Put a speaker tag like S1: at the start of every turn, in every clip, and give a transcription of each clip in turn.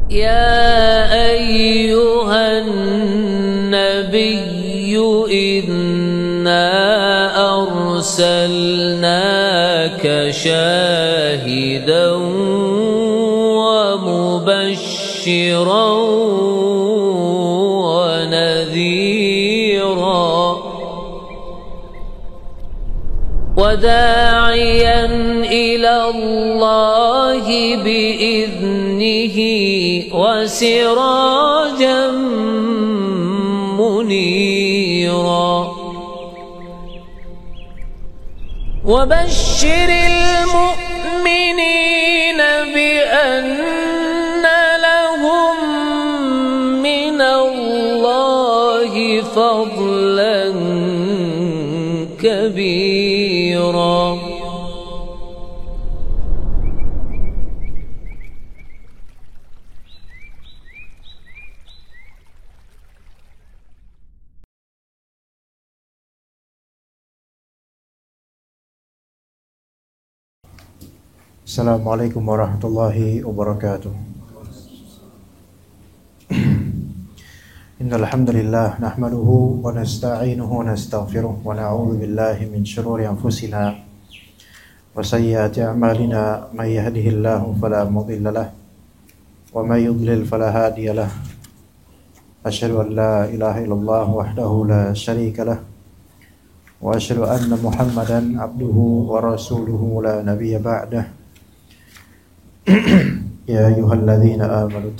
S1: يا أيها النبي إنا أرسلناك شاهدا ومبشرا ونذيرا وداعيا إلى الله بإذنه وسراجا منيرا وبشر المؤمنين بأن لهم من الله فضلا كبيرا.
S2: Assalamualaikum warahmatullahi wabarakatuh. Innal hamdalillah nahmaduhu wa nasta'inuhu wa nastaghfiruh wa na'udzu billahi min shururi anfusina wa sayyiati a'malina may yahdihillahu fala mudilla lahu wa may yudlil fala hadiya lahu. Asyhadu an la ilaha illallah wahdahu la syarika lahu wa asyhadu anna Muhammadan abduhu wa rasuluhu la nabiyya ba'dahu. يا أيها الذين آمنوا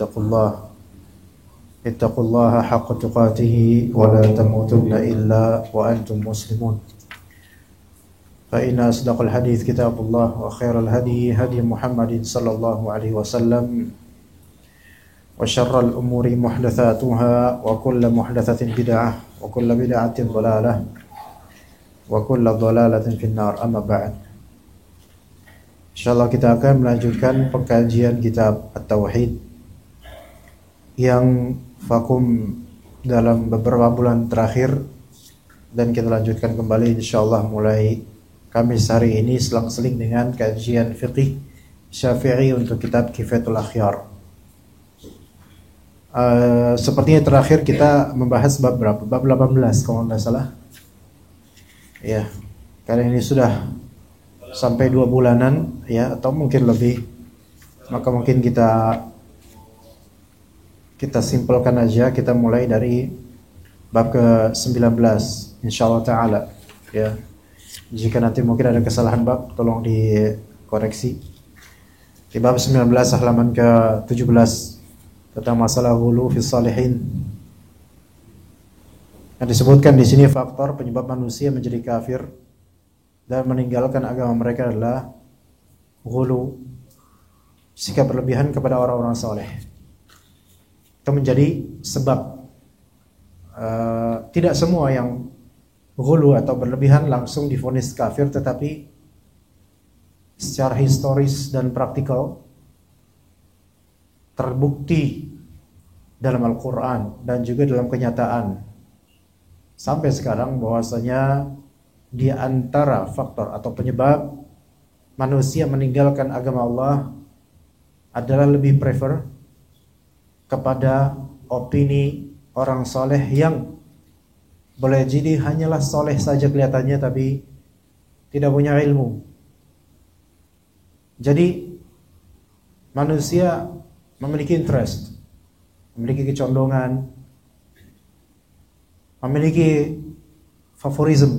S2: اتقوا الله حق تقاته ولا تموتن إلا وأنتم مسلمون فإن أصدق الحديث كتاب الله وخير الهدي هدي محمد صلى الله عليه وسلم وشر الأمور محدثاتها وكل محدثة بدعة وكل بدعة ضلالة وكل ضلالة في النار. أما بعد, insyaallah kita akan melanjutkan pengkajian kitab At-Tauhid yang vakum dalam beberapa bulan terakhir, dan kita lanjutkan kembali insyaallah mulai Kamis hari ini selang-seling dengan kajian fiqih Syafi'i untuk kitab Kifayatul Akhyar. Sepertinya terakhir kita membahas bab berapa? Bab 18 kalau tidak salah. Ya, kali ini sudah sampai 2 bulanan ya, atau mungkin lebih, maka mungkin kita simpelkan aja, kita mulai dari bab ke-19 insyaallah taala ya. Jika nanti mungkin ada kesalahan bab tolong dikoreksi. Di bab 19 halaman ke-17 tentang masalah ghulu fi salihin. Yang disebutkan di sini faktor penyebab manusia menjadi kafir dan meninggalkan agama mereka adalah ghulu, sikap berlebihan kepada orang-orang saleh. Itu menjadi sebab. Tidak semua yang ghulu atau berlebihan langsung divonis kafir, tetapi secara historis dan praktikal terbukti dalam Al-Quran dan juga dalam kenyataan sampai sekarang bahwasanya di antara faktor atau penyebab manusia meninggalkan agama Allah adalah lebih prefer kepada opini orang soleh yang boleh jadi hanyalah soleh saja kelihatannya tapi tidak punya ilmu. Jadi manusia memiliki interest, memiliki kecondongan, memiliki favoritism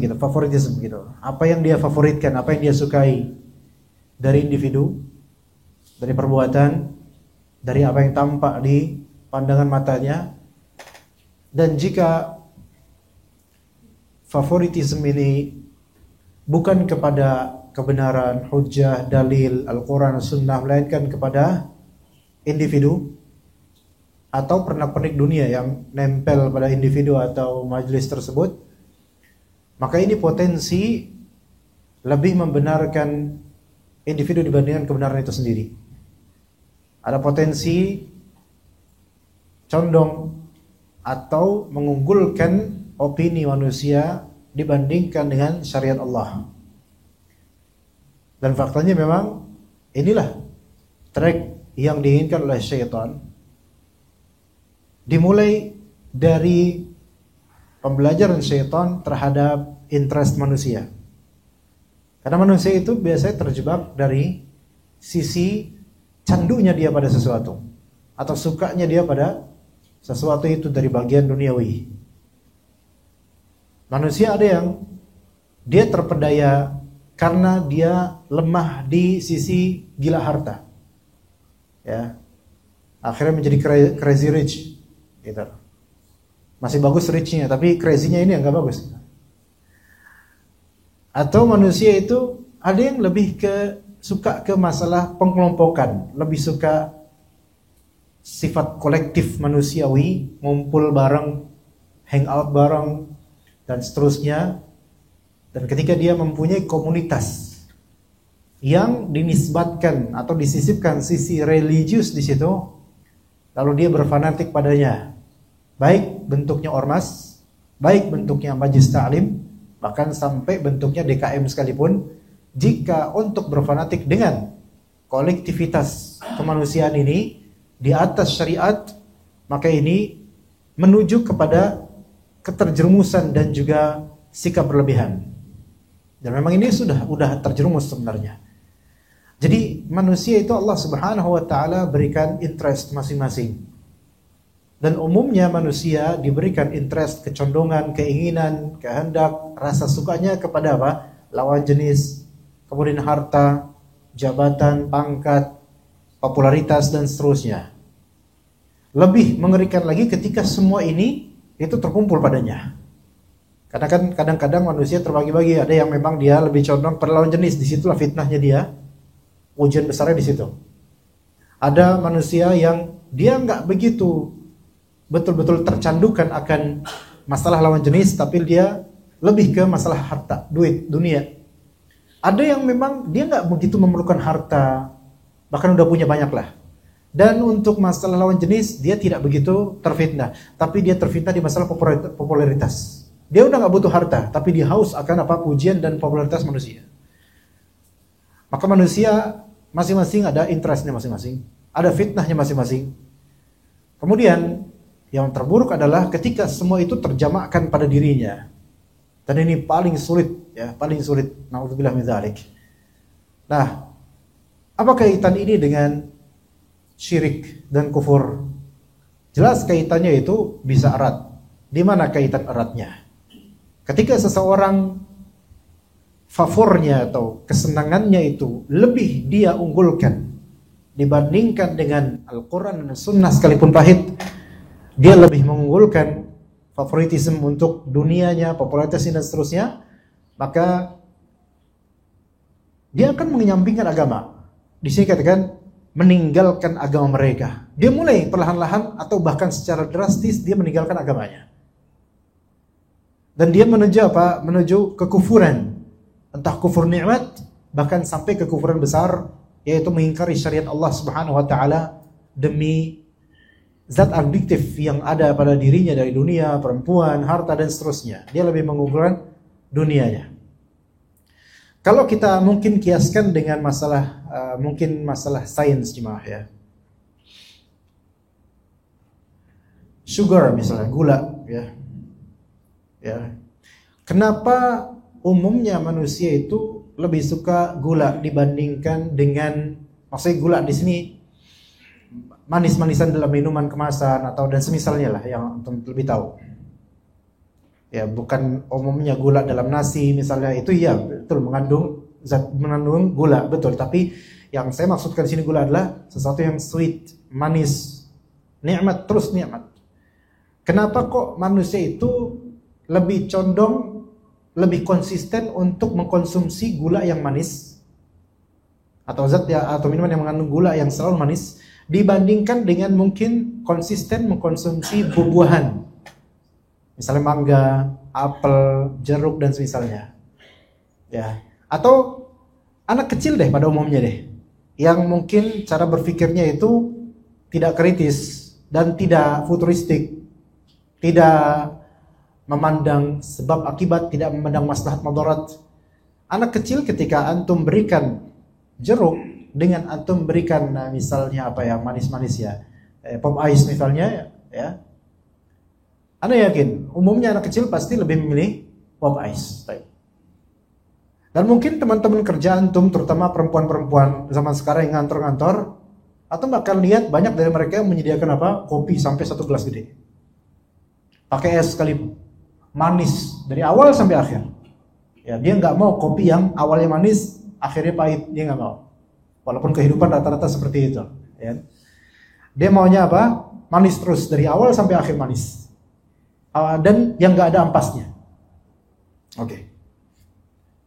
S2: gitu. Apa yang dia favoritkan, apa yang dia sukai dari individu, dari perbuatan, dari apa yang tampak di pandangan matanya. Dan jika favoritism ini bukan kepada kebenaran, hujjah, dalil, Al-Quran, Sunnah, melainkan kepada individu atau pernak-pernik dunia yang nempel pada individu atau majelis tersebut, maka ini potensi lebih membenarkan individu dibandingkan kebenaran itu sendiri. Ada potensi condong atau mengunggulkan opini manusia dibandingkan dengan syariat Allah. Dan faktanya memang inilah track yang diinginkan oleh syaitan dimulai dari pembelajaran syaitan terhadap interest manusia. Karena manusia itu biasanya terjebak dari sisi candunya dia pada sesuatu, atau sukanya dia pada sesuatu itu dari bagian duniawi. Manusia ada yang dia terpedaya karena dia lemah di sisi gila harta, ya, akhirnya menjadi crazy rich, gitu. Masih bagus richnya, tapi crazy-nya ini yang gak bagus. Atau manusia itu ada yang lebih suka ke masalah pengkelompokan, lebih suka sifat kolektif manusiawi, ngumpul bareng, hangout bareng, dan seterusnya. Dan ketika dia mempunyai komunitas yang dinisbatkan atau disisipkan sisi religius di situ, lalu dia berfanatik padanya, baik bentuknya ormas, baik bentuknya majelis ta'lim, bahkan sampai bentuknya DKM sekalipun. Jika untuk berfanatik dengan kolektivitas kemanusiaan ini di atas syariat, maka ini menuju kepada keterjerumusan dan juga sikap berlebihan. Dan memang ini sudah terjerumus sebenarnya. Jadi manusia itu Allah Subhanahu wa taala berikan interest masing-masing. Dan umumnya manusia diberikan interest, kecondongan, keinginan, kehendak, rasa sukanya kepada apa? Lawan jenis, kemudian harta, jabatan, pangkat, popularitas, dan seterusnya. Lebih mengerikan lagi ketika semua ini itu terkumpul padanya. Karena kan kadang-kadang manusia terbagi-bagi, ada yang memang dia lebih condong pada lawan jenis, disitulah fitnahnya dia, ujian besarnya di situ. Ada manusia yang dia nggak begitu betul-betul tercandukan akan masalah lawan jenis, tapi dia lebih ke masalah harta, duit, dunia. Ada yang memang dia nggak begitu memerlukan harta, bahkan udah punya banyak lah. Dan untuk masalah lawan jenis dia tidak begitu terfitnah, tapi dia terfitnah di masalah popularitas. Dia udah nggak butuh harta, tapi dia haus akan apa? Pujian dan popularitas manusia. Maka manusia masing-masing ada interestnya masing-masing, ada fitnahnya masing-masing. Kemudian yang terburuk adalah ketika semua itu terjamakkan pada dirinya. Dan ini paling sulit, ya, paling sulit. Na'udzubillah min dzalik. Nah, apa kaitan ini dengan syirik dan kufur? Jelas kaitannya itu bisa erat. Di mana kaitan eratnya? Ketika seseorang favornya atau kesenangannya itu lebih dia unggulkan dibandingkan dengan Al-Quran dan Sunnah sekalipun pahit, dia lebih mengunggulkan favoritisme untuk dunianya, popularitasnya dan seterusnya, maka dia akan menyampingkan agama. Di sini katakan meninggalkan agama mereka. Dia mulai perlahan-lahan atau bahkan secara drastis dia meninggalkan agamanya. Dan dia menuju apa? Menuju kekufuran. Entah kufur nikmat, bahkan sampai kekufuran besar, yaitu mengingkari syariat Allah Subhanahu wa taala demi zat adiktif yang ada pada dirinya dari dunia, perempuan, harta dan seterusnya. Dia lebih mengunggulkan dunianya. Kalau kita mungkin kiaskan dengan masalah mungkin masalah sains jemaah, ya. Sugar misalnya, gula, ya. Ya. Kenapa umumnya manusia itu lebih suka gula dibandingkan dengan, maksudnya gula di sini manis-manisan dalam minuman kemasan atau dan semisalnya lah yang lebih tahu. Ya, bukan umumnya gula dalam nasi misalnya, itu ya betul mengandung gula, betul, tapi yang saya maksudkan di sini gula adalah sesuatu yang sweet, manis, nikmat, terus nikmat. Kenapa kok manusia itu lebih condong, lebih konsisten untuk mengkonsumsi gula yang manis atau zat ya atau minuman yang mengandung gula yang selalu manis dibandingkan dengan mungkin konsisten mengkonsumsi buah-buahan, misalnya mangga, apel, jeruk dan semisalnya, ya. Atau anak kecil deh pada umumnya deh, yang mungkin cara berpikirnya itu tidak kritis dan tidak futuristik, tidak memandang sebab akibat, tidak memandang maslahat madarat. Anak kecil ketika antum berikan jeruk dengan antum berikan misalnya apa ya, manis-manis ya, pop ice misalnya, ya, Anda yakin, umumnya anak kecil pasti lebih memilih pop ice. Dan mungkin teman-teman kerja antum, terutama perempuan-perempuan zaman sekarang yang ngantor-ngantor, atau bakal lihat banyak dari mereka yang menyediakan apa? Kopi sampai 1 gelas gede. Pakai es sekalipun. Manis dari awal sampai akhir. Ya, dia nggak mau kopi yang awalnya manis, akhirnya pahit. Dia nggak mau. Walaupun kehidupan rata-rata seperti itu. Ya. Dia maunya apa? Manis terus dari awal sampai akhir manis. Dan yang nggak ada ampasnya. Oke.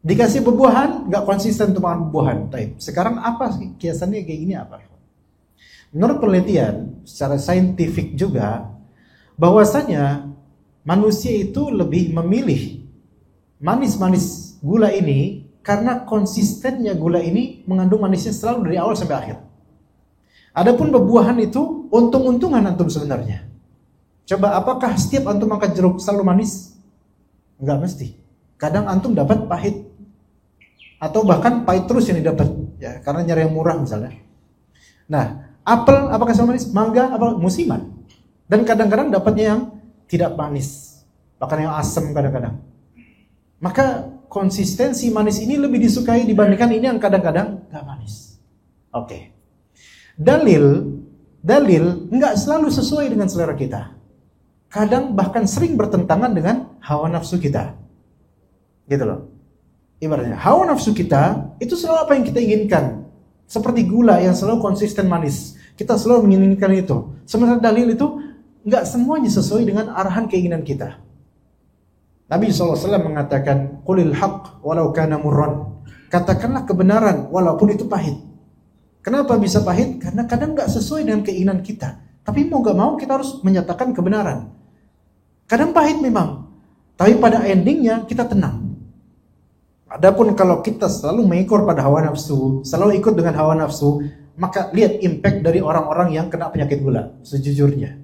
S2: Dikasih buah-buahan, nggak konsisten untuk makan buah-buahan. Sekarang apa sih kiasannya kayak gini apa? Menurut penelitian secara saintifik juga, bahwasanya manusia itu lebih memilih manis-manis gula ini karena konsistennya gula ini mengandung manisnya selalu dari awal sampai akhir. Adapun buah-buahan itu untung-untungan antum sebenarnya. Coba apakah setiap antum makan jeruk selalu manis? Enggak mesti. Kadang antum dapat pahit. Atau bahkan pahit terus yang didapat. Ya, karena nyari yang murah misalnya. Nah, apel apakah selalu manis? Mangga apa musiman. Dan kadang-kadang dapatnya yang tidak manis. Bahkan yang asam kadang-kadang. Maka konsistensi manis ini lebih disukai dibandingkan ini yang kadang-kadang enggak manis. Oke. Dalil enggak selalu sesuai dengan selera kita. Kadang bahkan sering bertentangan dengan hawa nafsu kita. Gitu loh. Ibaratnya, hawa nafsu kita itu selalu apa yang kita inginkan. Seperti gula yang selalu konsisten manis. Kita selalu menginginkan itu. Sementara dalil itu enggak semuanya sesuai dengan arahan keinginan kita. Nabi SAW mengatakan, "Qulil haqq walau kana murran." Katakanlah kebenaran walaupun itu pahit. Kenapa bisa pahit? Karena kadang enggak sesuai dengan keinginan kita. Tapi mau enggak mau kita harus menyatakan kebenaran. Kadang pahit memang, tapi pada endingnya kita tenang. Adapun kalau kita selalu mengikut pada hawa nafsu, selalu ikut dengan hawa nafsu, maka lihat impact dari orang-orang yang kena penyakit gula. Sejujurnya,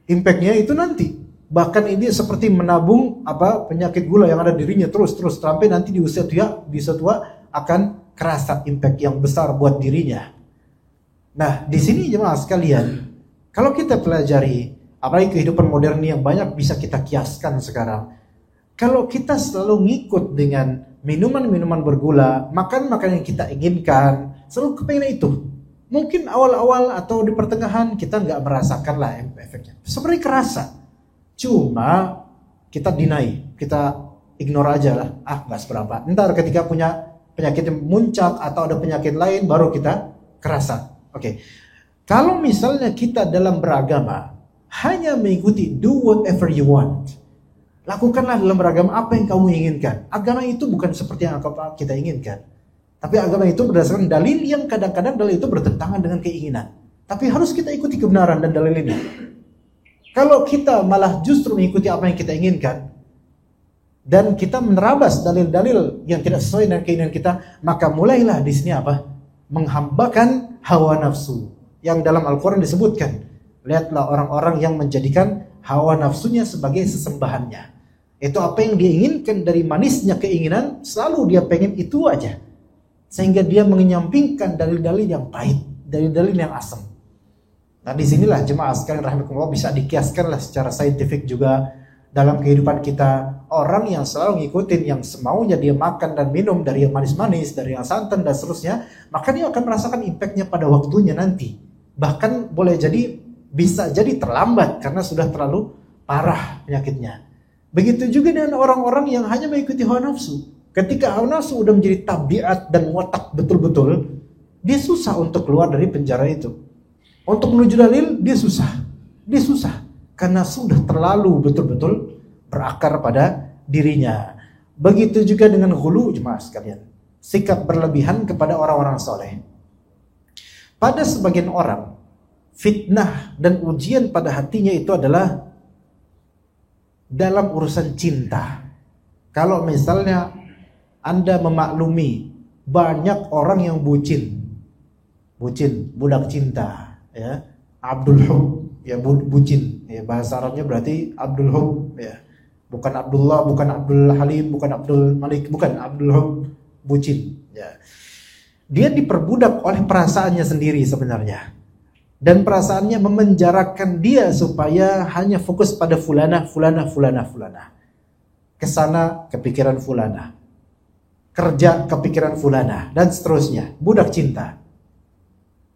S2: impactnya itu nanti, bahkan ini seperti menabung penyakit gula yang ada di dirinya terus sampai nanti di usia tua akan kerasa impact yang besar buat dirinya. Nah, di sini jemaah sekalian, kalau kita pelajari apalagi kehidupan modern yang banyak bisa kita kiaskan sekarang. Kalau kita selalu ngikut dengan minuman-minuman bergula, makan-makan yang kita inginkan, selalu kepengen itu. Mungkin awal-awal atau di pertengahan kita nggak merasakan lah efeknya. Sebenarnya kerasa. Cuma kita deny, kita ignore aja lah. Nggak seberapa. Ntar ketika punya penyakit yang muncak atau ada penyakit lain baru kita kerasa. Oke. Kalau misalnya kita dalam beragama hanya mengikuti do whatever you want. Lakukanlah dalam beragama apa yang kamu inginkan. Agama itu bukan seperti yang kita inginkan. Tapi agama itu berdasarkan dalil yang kadang-kadang dalil itu bertentangan dengan keinginan. Tapi harus kita ikuti kebenaran dan dalil ini. Kalau kita malah justru mengikuti apa yang kita inginkan, dan kita menerabas dalil-dalil yang tidak sesuai dengan keinginan kita, maka mulailah di sini menghambakan hawa nafsu. Yang dalam Al-Quran disebutkan. Lihatlah orang-orang yang menjadikan hawa nafsunya sebagai sesembahannya. Itu apa yang dia inginkan dari manisnya keinginan, selalu dia pengen itu aja. Sehingga dia menyampingkan dalil-dalil yang pahit, dalil-dalil yang asam. Nah, disinilah jemaah sekalian rahimakumullah bisa dikiaskanlah secara saintifik juga dalam kehidupan kita. Orang yang selalu ngikutin yang semaunya dia makan dan minum dari yang manis-manis, dari yang santan dan seterusnya, maka dia akan merasakan impactnya pada waktunya nanti. Bahkan bisa jadi terlambat karena sudah terlalu parah penyakitnya. Begitu juga dengan orang-orang yang hanya mengikuti hawa nafsu. Ketika hawa nafsu udah menjadi tabiat dan watak betul-betul, dia susah untuk keluar dari penjara itu. Untuk menuju dalil, dia susah. Karena sudah terlalu betul-betul berakar pada dirinya. Begitu juga dengan ghulu jemaah sekalian. Sikap berlebihan kepada orang-orang soleh. Pada sebagian orang, fitnah dan ujian pada hatinya itu adalah dalam urusan cinta. Kalau misalnya Anda memaklumi banyak orang yang bucin, budak cinta, ya, Abdul Hub, ya bucin, ya, bahasa Arabnya berarti Abdul Hub, ya, bukan Abdullah, bukan Abdul Halim, bukan Abdul Malik, bukan Abdul Hub, bucin, ya. Dia diperbudak oleh perasaannya sendiri sebenarnya. dan perasaannya memenjarakan dia supaya hanya fokus pada fulana. Kesana kepikiran fulana, kerja kepikiran fulana, dan seterusnya. Budak cinta.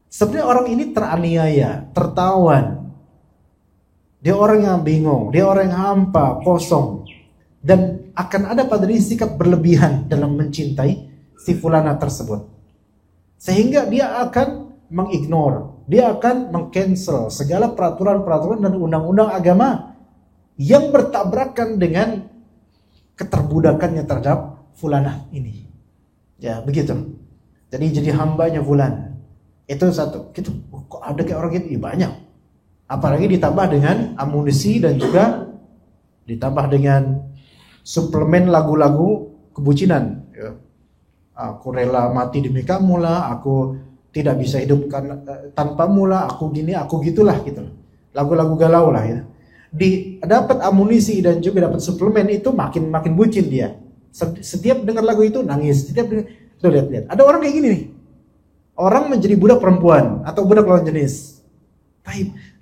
S2: Sebenarnya orang ini teraniaya, tertawan. Dia orang yang bingung, dia orang yang hampa, kosong. Dan akan ada pada diri sikap berlebihan dalam mencintai si fulana tersebut. Sehingga dia akan mengignore, dia akan mengcancel segala peraturan-peraturan dan undang-undang agama yang bertabrakan dengan keterbudakannya terhadap fulana ini. Ya, begitu. Jadi hambanya fulana. Itu satu. Gitu. Kok ada kayak orang gitu? Banyak. Apalagi ditambah dengan amunisi dan juga ditambah dengan suplemen lagu-lagu kebucinan. Ya. Aku rela mati demi kamu lah, aku tidak bisa hidup tanpamu lah, aku gini, aku gitulah gitu. Lagu-lagu galau lah ya. Dapat amunisi dan juga dapat suplemen itu makin bucin dia. Setiap dengar lagu itu nangis. Tuh lihat. Ada orang kayak gini nih. Orang menjadi budak perempuan atau budak lawan jenis.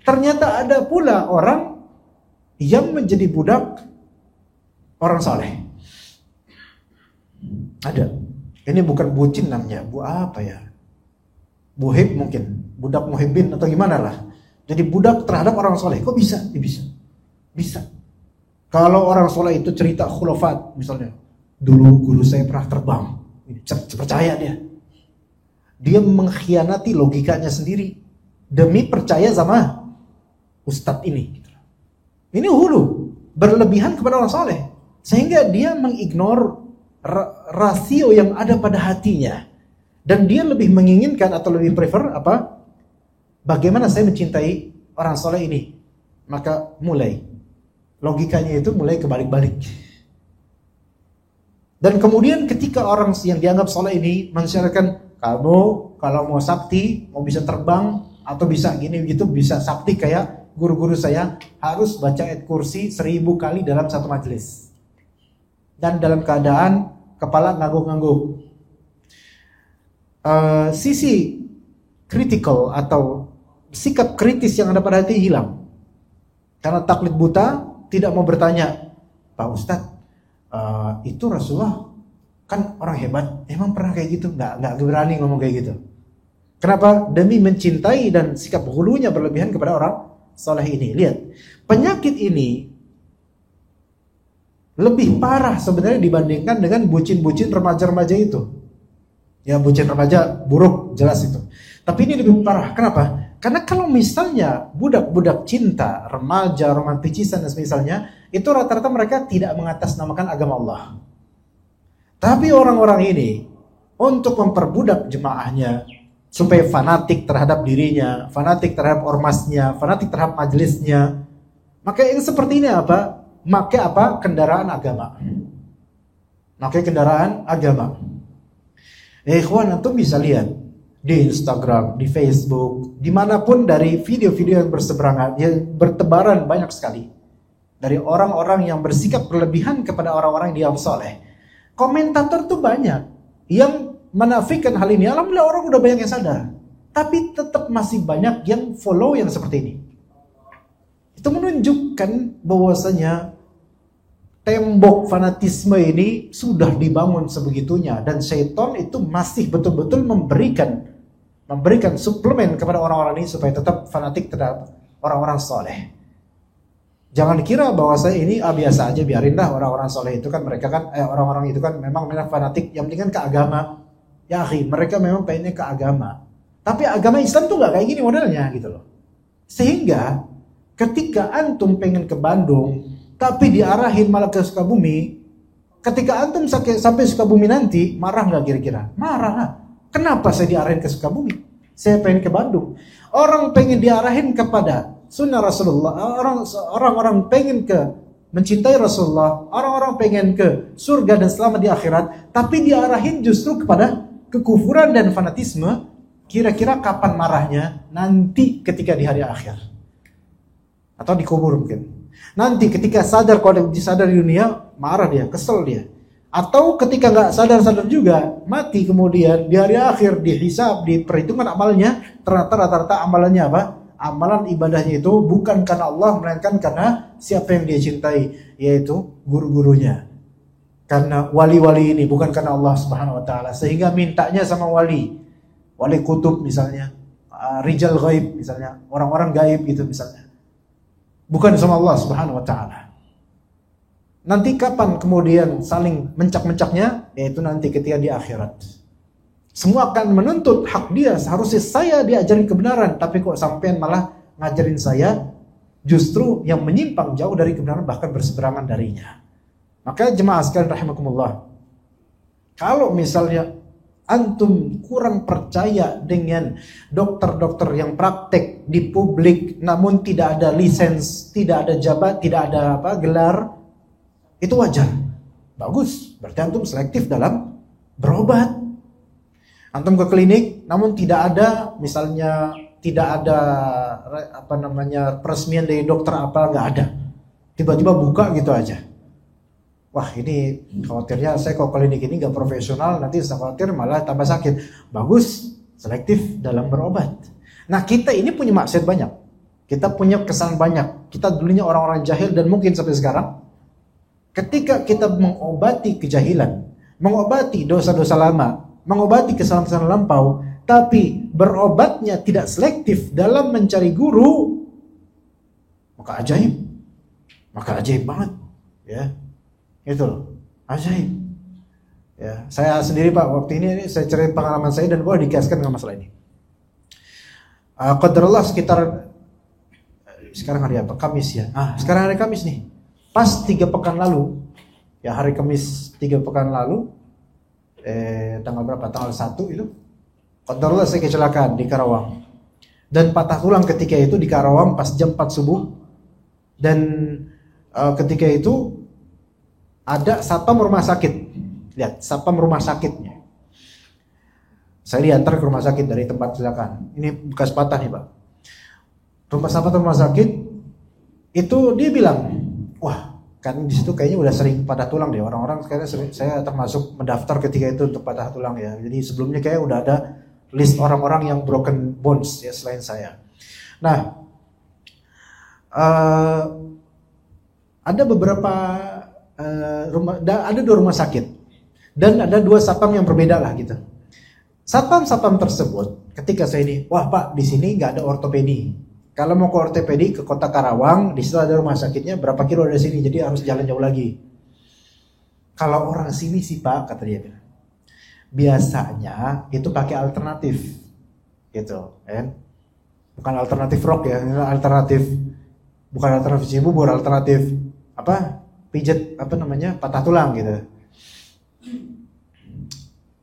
S2: Ternyata ada pula orang yang menjadi budak orang soleh. Ada. Ini bukan bucin namanya, apa ya? Muhib mungkin, budak muhibin atau gimana lah. Jadi budak terhadap orang soleh. Kok bisa? Bisa. Kalau orang soleh itu cerita khulafat misalnya, dulu guru saya pernah terbang, percaya dia. Dia mengkhianati logikanya sendiri demi percaya sama ustadz ini. Ini hulu, berlebihan kepada orang soleh, sehingga dia mengignore rasio yang ada pada hatinya. Dan dia lebih menginginkan atau lebih prefer apa? Bagaimana saya mencintai orang soleh ini? Maka logikanya itu mulai kebalik-balik. Dan kemudian ketika orang yang dianggap soleh ini mensyaratkan, kamu kalau mau sakti, mau bisa terbang atau bisa gini gitu, bisa sakti kayak guru-guru saya, harus baca ayat kursi 1000 kali dalam satu majelis. Dan dalam keadaan kepala ngangguk-ngangguk. Sisi kritikal atau sikap kritis yang ada pada hati hilang. Karena taklid buta, tidak mau bertanya, Pak Ustadz, itu Rasulullah kan orang hebat, emang pernah kayak gitu? Nggak berani ngomong kayak gitu. Kenapa? Demi mencintai dan sikap hulunya berlebihan kepada orang soleh ini. Lihat, penyakit ini lebih parah sebenarnya dibandingkan dengan bucin-bucin remaja-remaja itu. Ya, bucin remaja buruk, jelas itu. Tapi ini lebih parah. Kenapa? Karena kalau misalnya budak-budak cinta, remaja, romanticisan dan semisalnya, itu rata-rata mereka tidak mengatasnamakan agama Allah. Tapi orang-orang ini untuk memperbudak jemaahnya supaya fanatik terhadap dirinya, fanatik terhadap ormasnya, fanatik terhadap majelisnya, maka yang seperti ini apa? Pakai apa? Kendaraan agama. Pakai kendaraan agama. Ikhwan, antum bisa lihat di Instagram, di Facebook, dimanapun dari video-video yang berseberangan, yang bertebaran banyak sekali dari orang-orang yang bersikap berlebihan kepada orang-orang yang soleh. Komentator tuh banyak yang menafikan hal ini. Alhamdulillah orang udah banyak yang sadar, tapi tetap masih banyak yang follow yang seperti ini. Itu menunjukkan bahwasanya tembok fanatisme ini sudah dibangun sebegitunya, dan syaitan itu masih betul-betul memberikan suplemen kepada orang-orang ini supaya tetap fanatik terhadap orang-orang soleh. Jangan kira bahwa saya ini biasa aja, biarinlah orang-orang soleh itu kan mereka kan orang-orang itu kan memang fanatik, yang penting kan ke agama. Ya akhi, mereka memang pengennya ke agama. Tapi agama Islam tuh gak kayak gini modelnya gitu loh. Sehingga ketika antum pengen ke Bandung tapi diarahin malah ke Sukabumi, ketika antum sampai Sukabumi nanti, marah gak kira-kira? Marah lah. Kenapa saya diarahin ke Sukabumi? Saya pengen ke Bandung. Orang pengen diarahin kepada sunnah Rasulullah, orang-orang pengen ke mencintai Rasulullah, orang-orang pengen ke surga dan selamat di akhirat, tapi diarahin justru kepada kekufuran dan fanatisme. Kira-kira kapan marahnya? Nanti ketika di hari akhir, atau dikubur mungkin. Nanti ketika sadar, kalau disadar di dunia, marah dia, kesel dia. Atau ketika nggak sadar-sadar juga, mati kemudian di hari akhir dihisab, diperhitungkan amalnya, ternyata rata-rata amalannya apa? Amalan ibadahnya itu bukan karena Allah, melainkan karena siapa yang dia cintai, yaitu guru-gurunya. Karena wali-wali ini bukan karena Allah Subhanahu wa taala, sehingga mintanya sama wali kutub misalnya, rijal gaib misalnya, orang-orang gaib gitu misalnya. Bukan sama Allah Subhanahu wa taala. Nanti kapan kemudian saling mencak-mencaknya? Yaitu nanti ketika di akhirat. Semua akan menuntut hak dia. Seharusnya saya diajarin kebenaran, tapi kok sampean malah ngajarin saya justru yang menyimpang jauh dari kebenaran, bahkan berseberangan darinya. Maka jemaah sekalian rahimakumullah, kalau misalnya antum kurang percaya dengan dokter-dokter yang praktek di publik namun tidak ada lisens, tidak ada jabat, tidak ada gelar, itu wajar, bagus. Berarti antum selektif dalam berobat. Antum ke klinik, namun tidak ada, misalnya tidak ada peresmian dari dokter nggak ada. Tiba-tiba buka gitu aja. Wah, ini khawatirnya saya kalau klinik ini nggak profesional, nanti saya khawatir malah tambah sakit. Bagus, selektif dalam berobat. Nah, kita ini punya maksiat banyak, kita punya kesalahan banyak. Kita dulunya orang-orang jahil dan mungkin sampai sekarang. Ketika kita mengobati kejahilan, mengobati dosa-dosa lama, mengobati kesalahan-kesalahan lampau, tapi berobatnya tidak selektif dalam mencari guru, maka ajaib banget, ya, itu loh, ajaib. Ya, saya sendiri Pak, waktu ini saya cerita pengalaman saya dan boleh dikiaskan dengan masalah ini. Qadarullah sekitar sekarang hari apa? Kamis ya. Sekarang hari Kamis nih. Pas 3 pekan lalu, ya hari Kamis 3 pekan lalu, tanggal berapa? Tanggal 1 itu, qadarullah saya kecelakaan di Karawang. Dan patah tulang ketika itu di Karawang pas jam 4 subuh. Dan ketika itu ada satpam rumah sakit. Lihat, satpam rumah sakitnya. Saya diantar ke rumah sakit dari tempat kecelakaan. Ini bekas patah nih Pak. Rumah sakit itu dia bilang, wah, kan di situ kayaknya udah sering patah tulang deh orang-orang. Sekarang saya termasuk mendaftar ketika itu untuk patah tulang ya. Jadi sebelumnya kayak udah ada list orang-orang yang broken bones ya selain saya. Nah, ada beberapa ada 2 rumah sakit dan ada 2 satpam yang berbeda lah gitu. Satpam tersebut ketika saya ini, wah Pak, di sini nggak ada ortopedi. Kalau mau ke ortopedi ke kota Karawang, di situ ada rumah sakitnya berapa kilo dari sini, jadi harus jalan jauh lagi. Kalau orang sini sih Pak, kata dia, biasanya itu pakai alternatif, gitu, kan? Bukan alternatif rock ya, bukan alternatif Cibubur, alternatif pijat patah tulang gitu.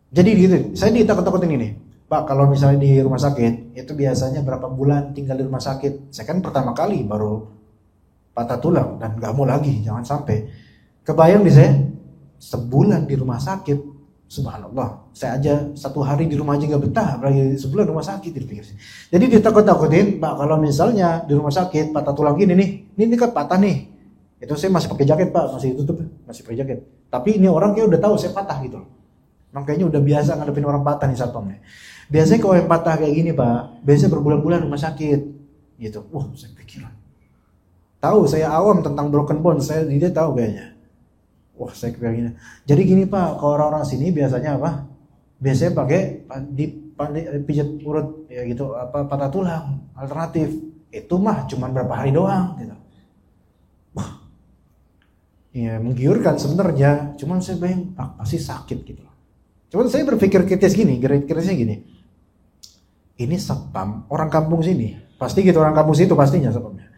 S2: Jadi gitu, saya ditakut-takutin ini. Pak, kalau misalnya di rumah sakit, itu biasanya berapa bulan tinggal di rumah sakit? Saya kan pertama kali baru patah tulang dan gak mau lagi, jangan sampai. Kebayang di saya, sebulan di rumah sakit, subhanallah. Saya aja 1 hari di rumah aja gak betah, apalagi sebulan rumah sakit. Jadi ditakut-takutin, Pak, kalau misalnya di rumah sakit patah tulang gini nih, ini kan patah nih. Itu saya masih pakai jaket Pak, masih tutup, masih pakai jaket. Tapi ini orang kayak udah tahu saya patah gitu. Makanya udah biasa ngadepin orang patah nih satpamnya. Biasanya kalau yang patah kayak gini Pak, biasanya berbulan-bulan rumah sakit gitu. Wah, saya pikiran. Tahu saya awam tentang broken bone, dia tahu kayaknya. Wah, saya kira gini. Jadi gini Pak, kalau orang-orang sini biasanya apa? Biasanya pakai pijat urut ya gitu, patah tulang alternatif. Itu mah cuma berapa hari doang gitu. Wah. Ya menggiurkan sebenarnya, cuman saya bayang pasti sakit gitu. Cuman saya berpikir kritisnya gini. Ini satpam orang kampung sini, pasti gitu, orang kampung situ pastinya satpamnya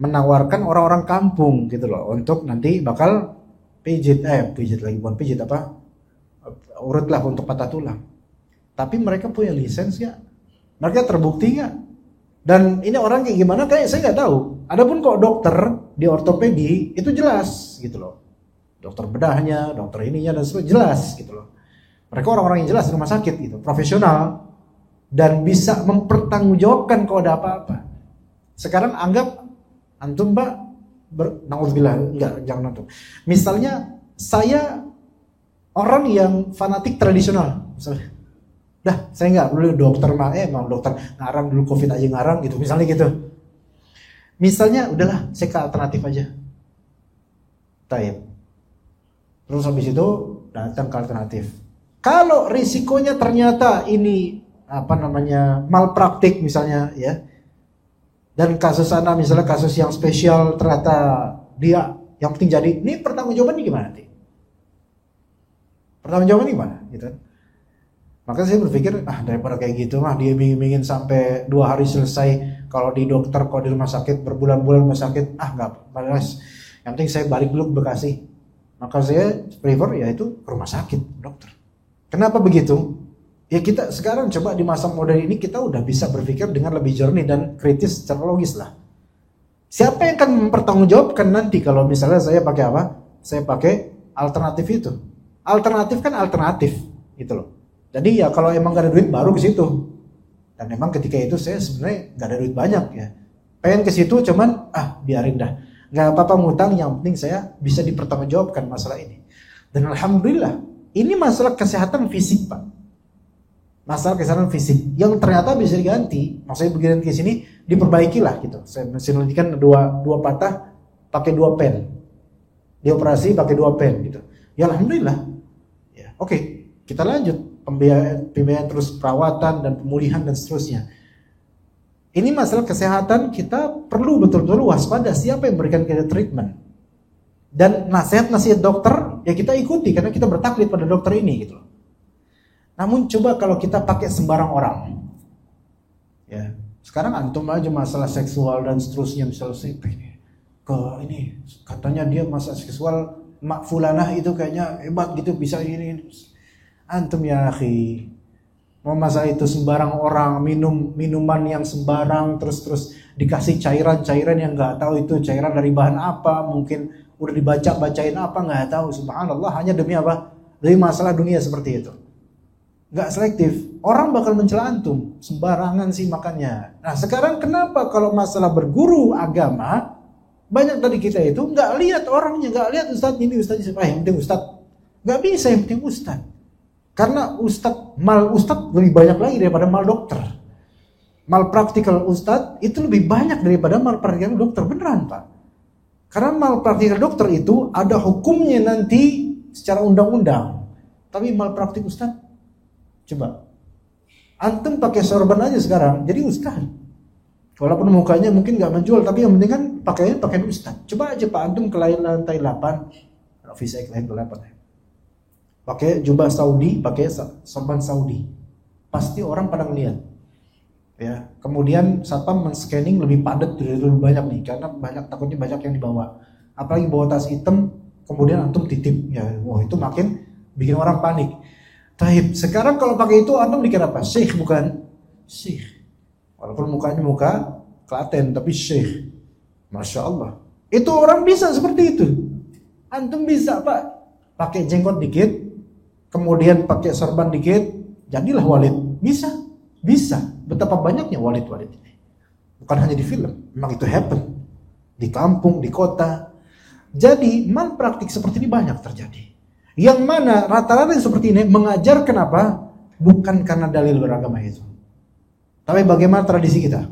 S2: menawarkan orang-orang kampung gitu loh untuk nanti bakal pijit lagi, bukan pijit urut lah untuk patah tulang. Tapi mereka punya lisensi nggak? Mereka terbukti nggak? Dan ini orang kayak gimana kayak saya nggak tahu. Adapun kok dokter di ortopedi itu jelas gitu loh, dokter bedahnya, dokter ininya dan sebagainya jelas gitu loh. Mereka orang-orang yang jelas di rumah sakit gitu, profesional dan bisa mempertanggungjawabkan kalau ada apa-apa. Sekarang anggap antum Mbak, na'udzubillah, enggak, jangan antum. Misalnya saya Orang yang fanatik tradisional, misalnya, dah saya nggak perlu dokter emang dokter ngarang dulu COVID aja ngarang gitu, misalnya gitu. Misalnya udahlah saya ke alternatif aja. Taib. Terus habis itu datang ke alternatif. Kalau risikonya ternyata ini malpraktik misalnya ya. Dan kasus sana misalnya kasus yang spesial ternyata dia yang penting jadi, ini pertanggungjawabannya gimana nanti? Pertanggungjawabannya gimana gitu. Maka saya berpikir daripada kayak gitu mah dia ingin sampai 2 hari selesai, kalau di dokter, kalau di rumah sakit berbulan-bulan rumah sakit, nggak malas. Yang penting saya balik dulu ke Bekasi. Maka saya prefer yaitu ke rumah sakit dokter. Kenapa begitu? Ya kita sekarang coba di masa modern ini kita udah bisa berpikir dengan lebih jernih dan kritis secara logis lah. Siapa yang akan mempertanggungjawabkan nanti kalau misalnya saya pakai apa? Saya pakai alternatif itu. Alternatif kan alternatif gitu loh. Jadi ya kalau emang gak ada duit baru ke situ. Dan memang ketika itu saya sebenarnya gak ada duit banyak ya. Pengen ke situ cuman biarin dah. Gak apa-apa ngutang, yang penting saya bisa dipertanggungjawabkan masalah ini. Dan alhamdulillah ini masalah kesehatan fisik Pak. Masalah kesehatan fisik yang ternyata bisa diganti. Maksudnya begini ke sini diperbaikilah gitu. Saya menelitikan dua patah pakai 2 pen. Dioperasi pakai 2 pen gitu. Ya alhamdulillah. Ya, oke, kita lanjut pembiayaan terus perawatan dan pemulihan dan seterusnya. Ini masalah kesehatan kita perlu betul-betul waspada siapa yang memberikan kita treatment. Dan nasihat-nasihat dokter ya kita ikuti karena kita bertaklid pada dokter ini gitu loh. Namun coba kalau kita pakai sembarang orang. Ya, sekarang antum aja masalah seksual dan seterusnya misalnya ini katanya dia masalah seksual mak fulanah itu kayaknya hebat gitu bisa ini. Antum ya akhi, mau masalah itu sembarang orang minum minuman yang sembarang terus dikasih cairan yang nggak tahu itu cairan dari bahan apa, mungkin udah bacain apa nggak tahu, subhanallah, hanya demi apa? Demi masalah dunia seperti itu. Nggak selektif, orang bakal mencela antum sembarangan sih makannya. Nah sekarang kenapa kalau masalah berguru agama banyak dari kita itu nggak lihat orangnya, nggak lihat ustadz ini ustadz siapa, yang penting ustadz, nggak bisa, yang penting ustadz. Karena mal ustadz lebih banyak lagi daripada mal dokter. Mal praktikal ustadz itu lebih banyak daripada mal praktikal dokter, beneran Pak. Karena mal praktikal dokter itu ada hukumnya nanti secara undang-undang. Tapi mal praktik ustadz, coba antum pakai sorban aja sekarang jadi ustadz. Walaupun mukanya mungkin nggak menjual, tapi yang penting kan pakaian ustadz. Coba aja Pak antum ke lantai 8, visa ke lantai 8. Pakai jubah Saudi, pakai sorban Saudi, pasti orang pada ngeliat. Ya, kemudian satpam men-scanning lebih padat, lebih banyak nih, karena takutnya banyak yang dibawa. Apalagi bawa tas hitam, kemudian antum titip, ya, wah itu makin bikin orang panik. Taib, sekarang kalau pakai itu antum dikira apa? Syekh bukan? Syekh. Walaupun mukanya muka Klaten, tapi syekh. Masya Allah. Itu orang bisa seperti itu. Antum bisa Pak, pakai jenggot dikit, kemudian pakai sorban dikit, jadilah walid. Bisa. Betapa banyaknya walid-walid ini. Bukan hanya di film, memang itu happen. Di kampung, di kota. Jadi malpraktik seperti ini banyak terjadi. Yang mana rata-rata yang seperti ini mengajarkan apa? Bukan karena dalil beragama itu. Tapi bagaimana tradisi kita?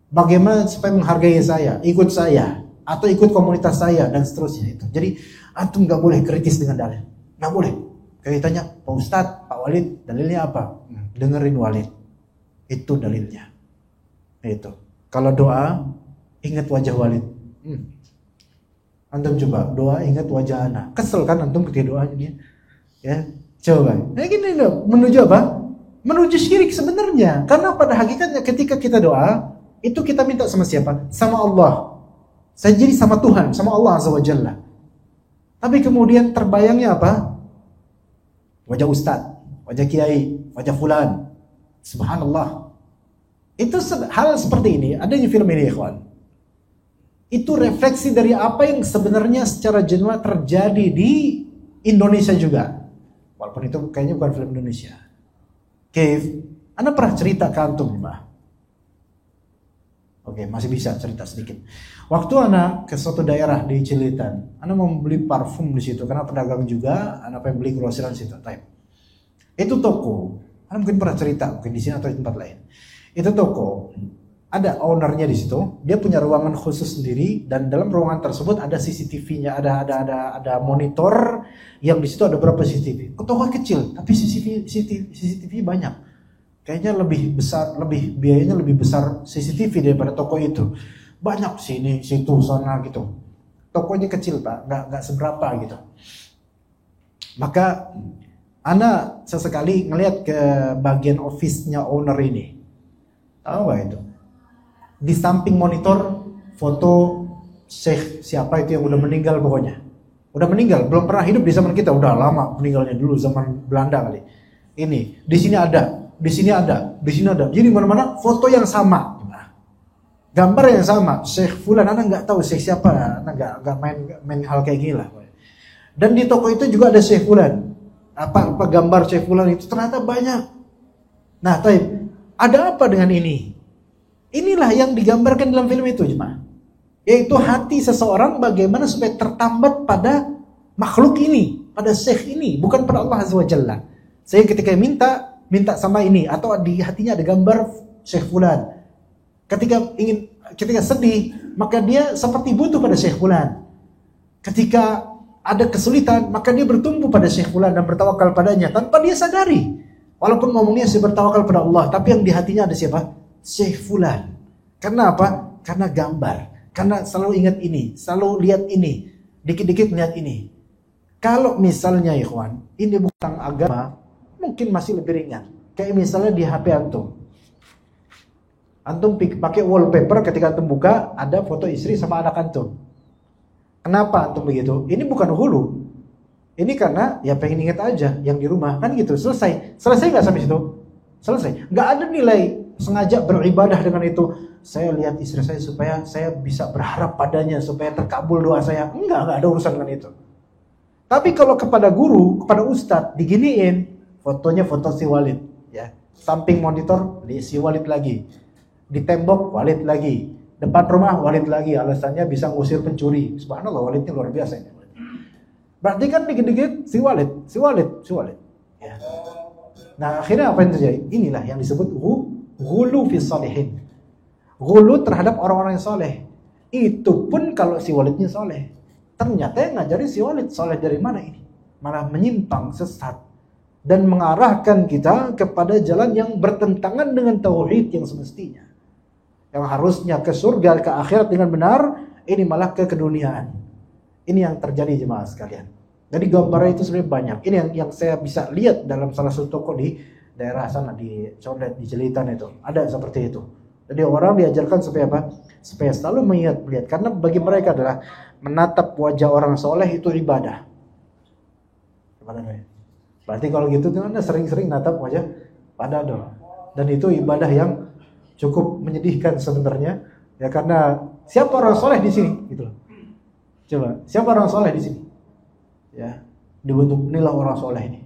S2: Bagaimana supaya menghargai saya, ikut saya, atau ikut komunitas saya, dan seterusnya itu. Jadi antum gak boleh kritis dengan dalil. Gak boleh. Kayak tanya, Pak Ustadz, Pak Walid, dalilnya apa? Dengerin Walid. Itu dalilnya. Itu. Kalau doa, ingat wajah Walid. Antum coba, doa ingat wajah anak. Kesel kan antum ketika doanya dia? Ya, coba. Nah gini loh, menuju apa? Menuju syirik sebenarnya. Karena pada hakikatnya ketika kita doa, itu kita minta sama siapa? Sama Allah. Saya jadi sama Tuhan, sama Allah Azza wa Jalla. Tapi kemudian terbayangnya apa? Wajah ustadz, wajah kiai, wajah fulan. Subhanallah. Itu hal seperti ini, adanya film ini ikhwan. Itu refleksi dari apa yang sebenarnya secara general terjadi di Indonesia juga. Walaupun itu kayaknya bukan film Indonesia. Anda pernah cerita ke antum, Mbak? Oke, masih bisa cerita sedikit. Waktu anak ke suatu daerah di Cilitan, anak mau beli parfum di situ karena pedagang juga, anak pengen beli grosiran situ. Type. Itu toko. Anak mungkin pernah cerita, mungkin di sini atau di tempat lain. Itu toko. Ada ownernya di situ. Dia punya ruangan khusus sendiri dan dalam ruangan tersebut ada CCTV-nya, ada monitor yang di situ ada berapa CCTV. Toko kecil, tapi CCTV banyak. Kayaknya lebih besar, biayanya lebih besar CCTV daripada toko itu. Banyak sini, situ, sana gitu. Tokonya kecil Pak, nggak seberapa gitu. Maka Ana sesekali ngelihat ke bagian office-nya owner ini. Tahu nggak itu? Di samping monitor foto Syekh siapa itu yang udah meninggal pokoknya. Udah meninggal, belum pernah hidup di zaman kita, udah lama meninggalnya dulu zaman Belanda kali. Ini, di sini ada. Di sini ada. Jadi mana-mana foto yang sama. Gambar yang sama. Syekh Fulan, anak nggak tahu Syekh siapa. Anak nggak main hal kayak gini lah. Dan di toko itu juga ada Syekh Fulan. Apa gambar Syekh Fulan itu ternyata banyak. Nah, ada apa dengan ini? Inilah yang digambarkan dalam film itu, jemaah. Yaitu hati seseorang bagaimana supaya tertambat pada makhluk ini, pada Syekh ini, bukan pada Allah Azza wa Jalla. Saya ketika minta sama ini, atau di hatinya ada gambar Syekh Fulan. Ketika sedih, maka dia seperti butuh pada Syekh Fulan. Ketika ada kesulitan, maka dia bertumpu pada Syekh Fulan dan bertawakal padanya tanpa dia sadari. Walaupun ngomongnya saya bertawakal pada Allah, tapi yang di hatinya ada siapa? Syekh Fulan. Karena apa? Karena gambar. Karena selalu ingat ini, selalu lihat ini, dikit-dikit lihat ini. Kalau misalnya ikhwan, ini bukan agama, mungkin masih lebih ringan. Kayak misalnya di HP antum. Antum pakai wallpaper, ketika antum buka ada foto istri sama anak antum. Kenapa antum begitu? Ini bukan hulu. Ini karena ya pengen ingat aja yang di rumah, kan gitu. Selesai nggak sampai situ? Selesai. Nggak ada nilai sengaja beribadah dengan itu. Saya lihat istri saya supaya saya bisa berharap padanya, supaya terkabul doa saya. Enggak ada urusan dengan itu. Tapi kalau kepada guru, kepada ustadz diginiin, fotonya foto si Walid, ya. Samping monitor di si Walid lagi. Di tembok Walid lagi. Depan rumah Walid lagi. Alasannya bisa ngusir pencuri. Subhanallah, Walidnya luar biasa ini. Berarti kan dikit-dikit si Walid. Ya. Nah, akhirnya apa yang terjadi? Inilah yang disebut ghulu fi shalihin. Ghulu terhadap orang-orang yang soleh. Itu pun kalau si Walidnya soleh. Ternyata yang ngajarin si Walid soleh dari mana ini? Malah menyimpang, sesat. Dan mengarahkan kita kepada jalan yang bertentangan dengan tauhid yang semestinya. Yang harusnya ke surga, ke akhirat dengan benar, ini malah ke keduniaan. Ini yang terjadi jemaah sekalian. Jadi gambarnya itu sebenarnya banyak. Ini yang saya bisa lihat dalam salah satu toko di daerah sana, di Condet, di Jelitan itu. Ada seperti itu. Jadi orang diajarkan supaya apa? Supaya selalu melihat. Karena bagi mereka adalah menatap wajah orang soleh itu ibadah. Berarti kalau gitu tuh Anda sering-sering natap wajah pada doa. Dan itu ibadah yang cukup menyedihkan sebenarnya. Ya karena siapa orang soleh di sini gitu loh. Coba, siapa orang soleh di sini? Ya, dibentuk inilah orang soleh ini.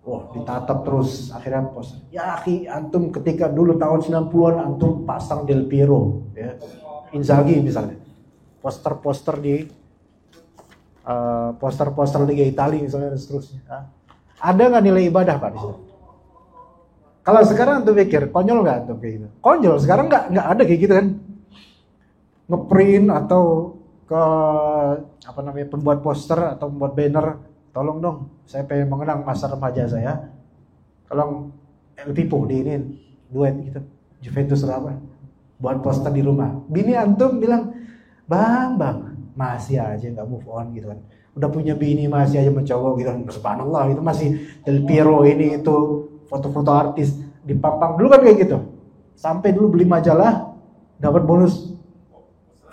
S2: Wah, ditatap terus akhirnya poster. Ya akhi, antum ketika dulu tahun 90-an antum pasang Del Piero, ya. Inzaghi misalnya. Poster-poster di poster-poster Liga Italia misalnya dan seterusnya. Ada nggak nilai ibadah Pak di situ? Kalau sekarang antum pikir konyol nggak antum kayak gitu? Konyol, sekarang nggak ada kayak gitu kan? Ngeprint atau ke pembuat poster atau pembuat banner, tolong dong saya pengen mengenang masa remaja saya, tolong El Pipo diinin duet gitu, Juventus apa, buat poster di rumah. Bini antum bilang, bang masih aja nggak move on gitu kan, udah punya bini masih aja mencoba gitu kan. Subhanallah, itu masih Del Piero ini itu foto-foto artis dipampang dulu kan kayak gitu, sampai dulu beli majalah dapat bonus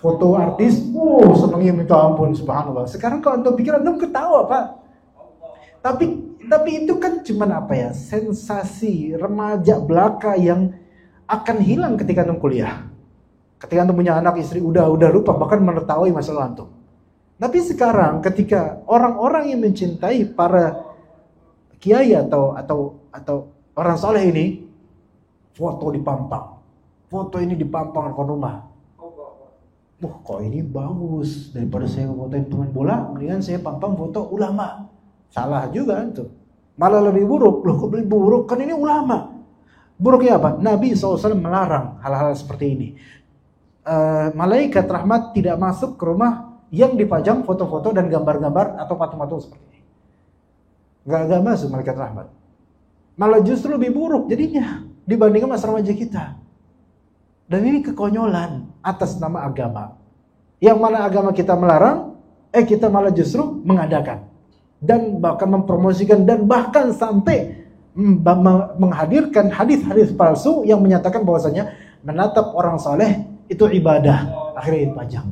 S2: foto artis, senengnya minta ampun, subhanallah. Sekarang kalau antum pikir antum ketawa Pak. Tapi itu kan cuman sensasi remaja belaka yang akan hilang ketika antum kuliah. Ketika antum punya anak istri udah lupa bahkan menertawai masalah antum. Tapi sekarang ketika orang-orang yang mencintai para kiai atau orang soleh ini, foto dipampang, foto ini dipampang ke rumah. Kok ini bagus, daripada saya fotoin pemain bola, mendingan saya pampang foto ulama. Salah juga tuh. Malah lebih buruk. Loh kok lebih buruk? Kan ini ulama. Buruknya apa? Nabi SAW melarang hal-hal seperti ini. Malaikat rahmat tidak masuk ke rumah yang dipajang foto-foto dan gambar-gambar atau patung-patung seperti ini. Gak masuk malaikat rahmat. Malah justru lebih buruk jadinya dibandingkan masalah wajah kita. Dan ini kekonyolan atas nama agama. Yang mana agama kita melarang, kita malah justru mengadakan. Dan bahkan mempromosikan dan bahkan sampai menghadirkan hadis-hadis palsu yang menyatakan bahwasanya menatap orang saleh itu ibadah. Akhirnya dipajang.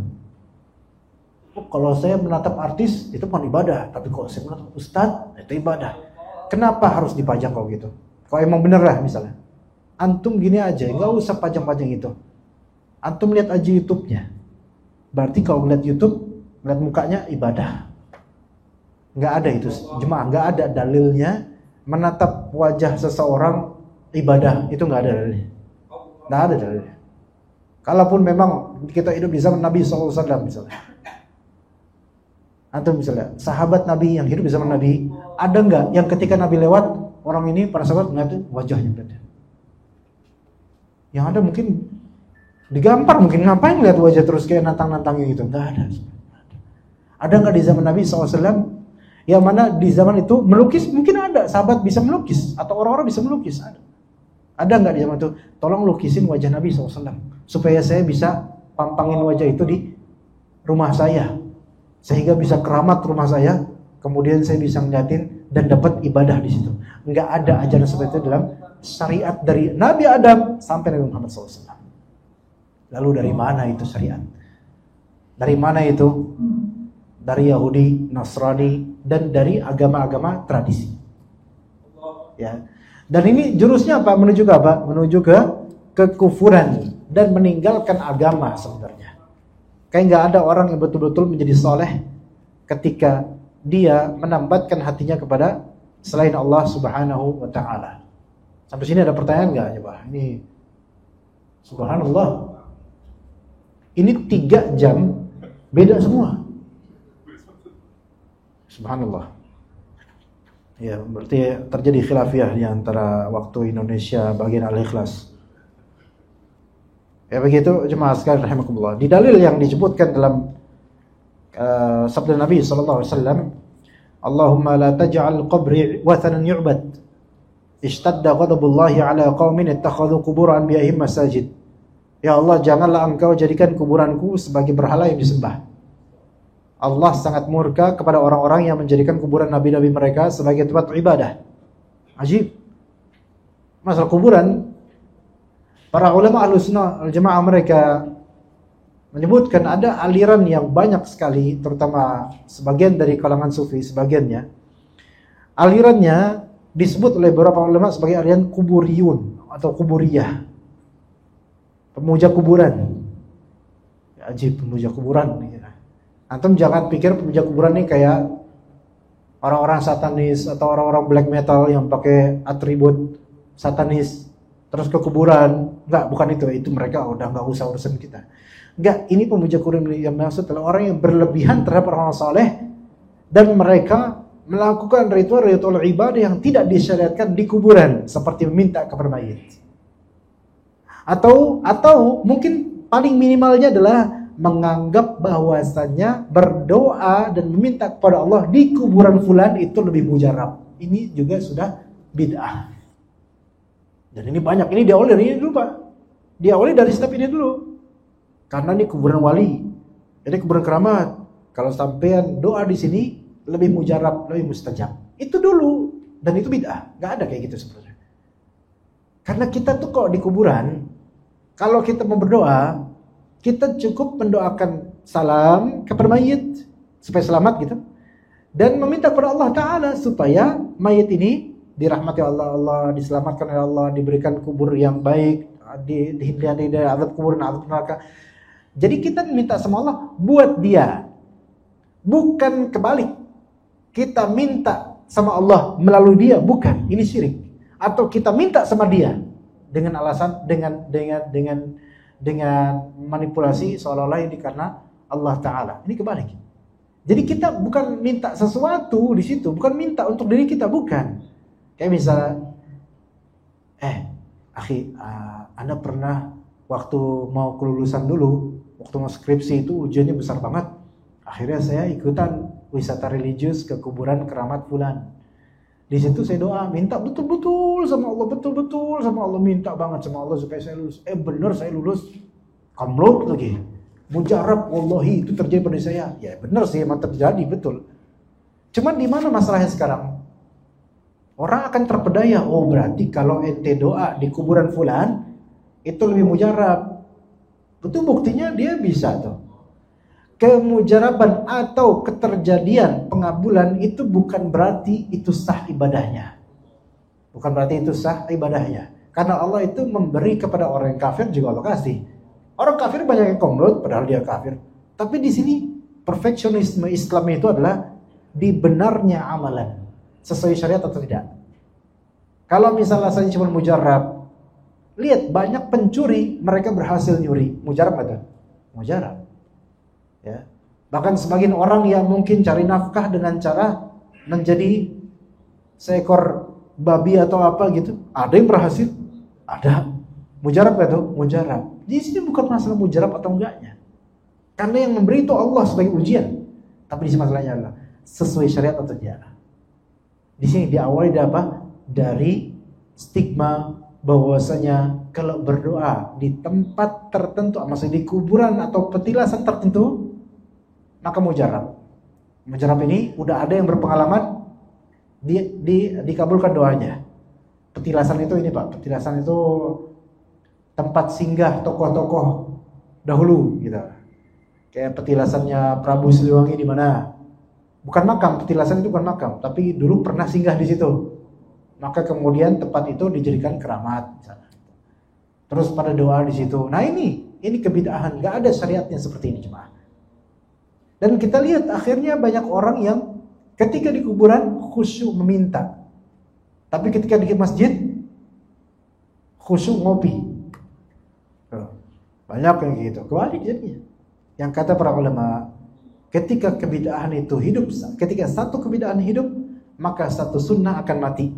S2: Kalau saya menatap artis itu bukan ibadah, tapi kalau saya menatap ustadz itu ibadah. Kenapa harus dipajang kalau gitu? Kalau emang bener lah misalnya. Antum gini aja, nggak usah pajang-pajang itu. Antum lihat aja YouTube-nya. Berarti kalau ngeliat YouTube, ngeliat mukanya ibadah. Nggak ada itu, jemaah, nggak ada dalilnya menatap wajah seseorang ibadah. Itu nggak ada dalilnya. Nggak ada dalilnya. Kalaupun memang kita hidup di zaman Nabi SAW misalnya. Antum misalnya, sahabat Nabi yang hidup di zaman Nabi, ada nggak yang ketika Nabi lewat, orang ini para sahabat ngeliat wajahnya beda? Yang ada mungkin digampar, mungkin ngapain lihat wajah terus kayak nantang-nantangnya gitu. Nggak ada. Ada nggak di zaman Nabi SAW? Yang mana di zaman itu melukis, mungkin ada sahabat bisa melukis atau orang-orang bisa melukis. Ada nggak di zaman itu? Tolong lukisin wajah Nabi SAW supaya saya bisa pampangin wajah itu di rumah saya, sehingga bisa keramat rumah saya. Kemudian saya bisa ngeliatin dan dapat ibadah di situ. Nggak ada ajaran seperti itu dalam syariat dari Nabi Adam sampai Nabi Muhammad SAW. Lalu dari mana itu syariat? Dari mana itu? Dari Yahudi, Nasrani, dan dari agama-agama tradisi. Ya. Dan ini jurusnya apa? Menuju ke apa? Menuju ke kekufuran dan meninggalkan agama sebenarnya. Kayak nggak ada orang yang betul-betul menjadi soleh ketika dia menambatkan hatinya kepada selain Allah Subhanahu wa Ta'ala. Sampai sini ada pertanyaan nggak? Coba. Ini Subhanallah. Ini 3 jam beda semua. Subhanallah. Ya, berarti terjadi khilafiyah di antara waktu Indonesia bagian Al-Ikhlas. Ya begitu jemaah sekalian rahimakumullah. Di dalil yang disebutkan dalam sabda Nabi sallallahu alaihi wasallam, Allahumma la taj'al qabri wathanan yu'bad. Ishtadda ghadabullahi ala qaumin ittakhadhu qubur anbiya'ihim masajid. Ya Allah, janganlah engkau jadikan kuburanku sebagai berhala yang disembah. Allah sangat murka kepada orang-orang yang menjadikan kuburan nabi-nabi mereka sebagai tempat ibadah. Ajib. Masalah kuburan, para ulama Ahlussunnah wal Jamaah mereka menyebutkan ada aliran yang banyak sekali, terutama sebagian dari kalangan sufi, sebagiannya. Alirannya disebut oleh beberapa ulama sebagai aliran kuburiyun atau kuburiyah. Pemuja kuburan. Ya, ajib, pemuja kuburan. Antum jangan pikir pemuja kuburan ini kayak orang-orang satanis atau orang-orang black metal yang pakai atribut satanis terus ke kuburan. Enggak, bukan itu. Itu mereka udah enggak usah urusan kita. Enggak, ini pemuja kuburan yang maksud adalah orang yang berlebihan terhadap orang saleh dan mereka melakukan ritual-ritual ibadah yang tidak disyariatkan di kuburan seperti meminta kepada mayit. Atau mungkin paling minimalnya adalah menganggap bahwasannya berdoa dan meminta kepada Allah di kuburan fulan itu lebih mujarab. Ini juga sudah bid'ah. Dan ini banyak. Ini diawali dari ini dulu, Pak. Diawali dari step ini dulu. Karena ini kuburan wali. Ini kuburan keramat. Kalau sampean doa di sini lebih mujarab, lebih mustajab. Itu dulu. Dan itu bid'ah. Gak ada kayak gitu sebenarnya. Karena kita tuh kok di kuburan, kalau kita mau berdoa, kita cukup mendoakan salam kepada mayit supaya selamat gitu, dan meminta kepada Allah Ta'ala supaya mayit ini dirahmati Allah, diselamatkan oleh Allah, diberikan kubur yang baik, dihindari dari azab kubur dan azab neraka. Jadi kita minta sama Allah buat dia, bukan kebalik. Kita minta sama Allah melalui dia, bukan. Ini syirik. Atau kita minta sama dia dengan alasan dengan manipulasi seolah-olah ini karena Allah Ta'ala. Ini kebalik. Jadi kita bukan minta sesuatu di situ, bukan minta untuk diri kita, bukan. Kayak misalnya, akhi, Anda pernah waktu mau kelulusan dulu, waktu mau skripsi itu ujiannya besar banget. Akhirnya saya ikutan wisata religius ke kuburan keramat fulan. Di situ saya doa, minta betul-betul sama Allah, minta banget sama Allah supaya saya lulus. Benar saya lulus, kamlot lagi. Mujarab, wallahi itu terjadi pada saya. Ya benar sih, emang terjadi, betul. Cuman di mana masalahnya sekarang? Orang akan terpedaya, berarti kalau ente doa di kuburan fulan, itu lebih mujarab. Itu buktinya dia bisa tuh. Kemujaraban atau keterjadian pengabulan itu bukan berarti itu sah ibadahnya. Bukan berarti itu sah ibadahnya. Karena Allah itu memberi kepada orang yang kafir juga Allah kasih. Orang kafir banyak yang komplot padahal dia kafir. Tapi di sini perfeksionisme Islam itu adalah di benarnya amalan. Sesuai syariat atau tidak. Kalau misalnya saja cuma mujarab, lihat banyak pencuri mereka berhasil nyuri. Mujarab atau? Mujarab. Ya. Bahkan sebagian orang yang mungkin cari nafkah dengan cara menjadi seekor babi atau apa gitu, ada yang berhasil, ada. Mujarab atau? Mujarab. Di sini bukan masalah mujarab atau enggaknya, karena yang memberi itu Allah sebagai ujian. Tapi di sini masalahnya adalah sesuai syariat atau tidak. Di sini diawali dari apa? Dari stigma bahwasanya kalau berdoa di tempat tertentu, maksudnya di kuburan atau petilasan tertentu, maka mujarab. Mujarab ini udah ada yang berpengalaman dikabulkan doanya. Petilasan itu ini Pak, petilasan itu tempat singgah tokoh-tokoh dahulu gitu. Kayak petilasannya Prabu Siliwangi di mana? Bukan makam, petilasan itu bukan makam, tapi dulu pernah singgah di situ. Maka kemudian tempat itu dijadikan keramat misalnya. Terus pada doa di situ. Nah ini kebid'ahan, enggak ada syariatnya seperti ini jemaah. Dan kita lihat akhirnya banyak orang yang ketika di kuburan khusyuk meminta. Tapi ketika di masjid khusyuk ngopi. Banyak yang gitu. Kebalik jadinya. Yang kata para ulama, ketika kebid'ahan itu hidup, ketika satu kebid'ahan hidup, maka satu sunnah akan mati.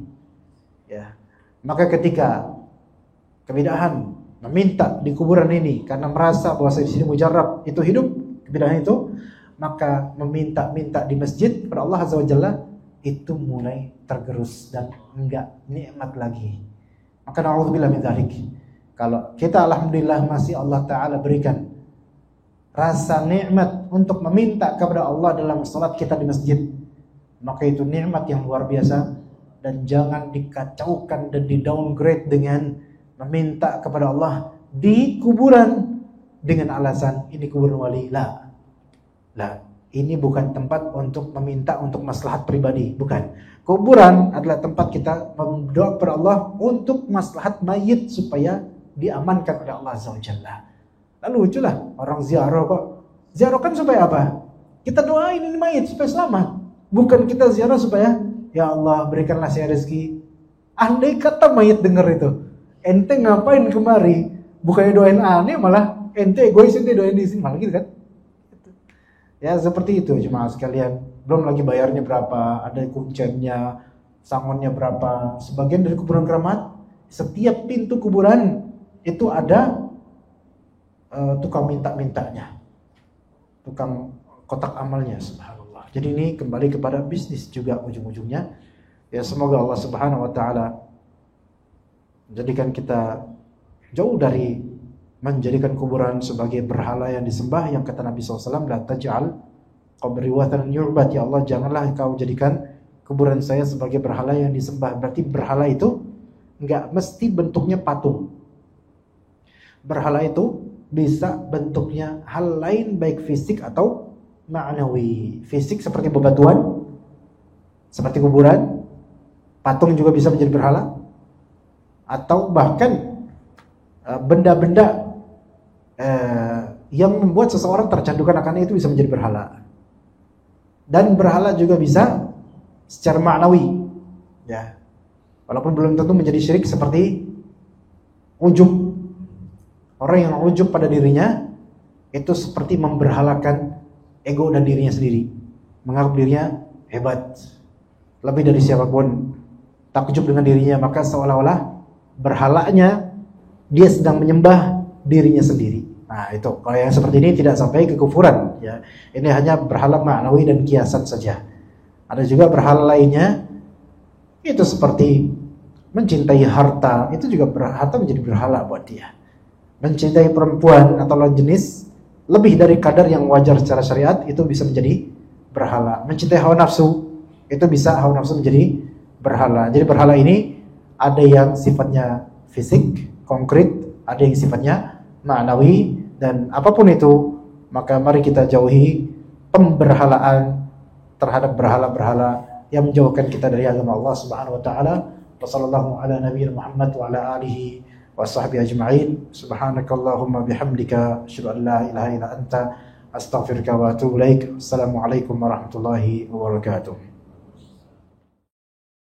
S2: Ya. Maka ketika kebid'ahan meminta di kuburan ini karena merasa bahwa di sini mujarab itu hidup, kebid'ahan itu, maka meminta-minta di masjid kepada Allah Azza wa Jalla itu mulai tergerus dan enggak nikmat lagi. Maka na'udzubillah min dzalik. Kalau kita alhamdulillah masih Allah Ta'ala berikan rasa nikmat untuk meminta kepada Allah dalam salat kita di masjid, maka itu nikmat yang luar biasa. Dan jangan dikacaukan dan di-downgrade dengan meminta kepada Allah di kuburan dengan alasan ini kuburan wali. Lah, ini bukan tempat untuk meminta untuk maslahat pribadi, bukan. Kuburan adalah tempat kita berdoa kepada Allah untuk maslahat mayit supaya diamankan oleh Allah Azza wa Jalla. Lalu luculah orang ziarah kok. Ziarah kan supaya apa? Kita doain ini mayit supaya selamat. Bukan kita ziarah supaya ya Allah berikanlah saya rezeki. Andai kata mayit dengar itu, ente ngapain kemari? Bukannya doain aneh, malah ente egois, ente doain di sini, malah gitu kan? Ya seperti itu jemaah sekalian. Belum lagi bayarnya berapa, ada kuncennya, sangonnya berapa. Sebagian dari kuburan keramat, setiap pintu kuburan itu ada tukang minta-mintanya, tukang kotak amalnya, subhanallah. Jadi ini kembali kepada bisnis juga ujung-ujungnya. Ya semoga Allah Subhanahu wa taala menjadikan kita jauh dari menjadikan kuburan sebagai berhala yang disembah, yang kata Nabi SAW, la taj'al qabri wathanan yu'bad. Ya Allah, janganlah kau jadikan kuburan saya sebagai berhala yang disembah. Berarti berhala itu enggak mesti bentuknya patung. Berhala itu bisa bentuknya hal lain, baik fisik atau ma'nawi. Fisik seperti bebatuan, seperti kuburan. Patung juga bisa menjadi berhala. Atau bahkan benda-benda yang membuat seseorang tercandukan akan itu bisa menjadi berhala. Dan berhala juga bisa secara ma'nawi, ya. Walaupun belum tentu menjadi syirik seperti ujub. Orang yang ujub pada dirinya itu seperti memberhalakan ego dan dirinya sendiri, menganggap dirinya hebat, lebih dari siapapun, takjub dengan dirinya, maka seolah-olah berhalanya dia sedang menyembah dirinya sendiri. Nah itu, kalau yang seperti ini tidak sampai ke kufuran ya. Ini hanya berhala ma'nawi dan kiasan saja. Ada juga berhala lainnya, itu seperti mencintai harta, itu juga harta menjadi berhala buat dia. Mencintai perempuan atau lawan jenis lebih dari kadar yang wajar secara syariat, itu bisa menjadi berhala. Mencintai hawa nafsu, itu bisa hawa nafsu menjadi berhala. Jadi berhala ini ada yang sifatnya fisik, konkret, ada yang sifatnya ma'nawi, dan apapun itu, maka mari kita jauhi pemberhalaan terhadap berhala-berhala yang menjauhkan kita dari agama Allah Subhanahu wa taala. Wassallallahu ala nabiyina Muhammad wa ala alihi wa sahbihi ajma'in. Subhanakallahumma bihamdika asyhadu an la ilaha illa anta astaghfiruka wa atubu ilaik. Assalamualaikum warahmatullahi wabarakatuh.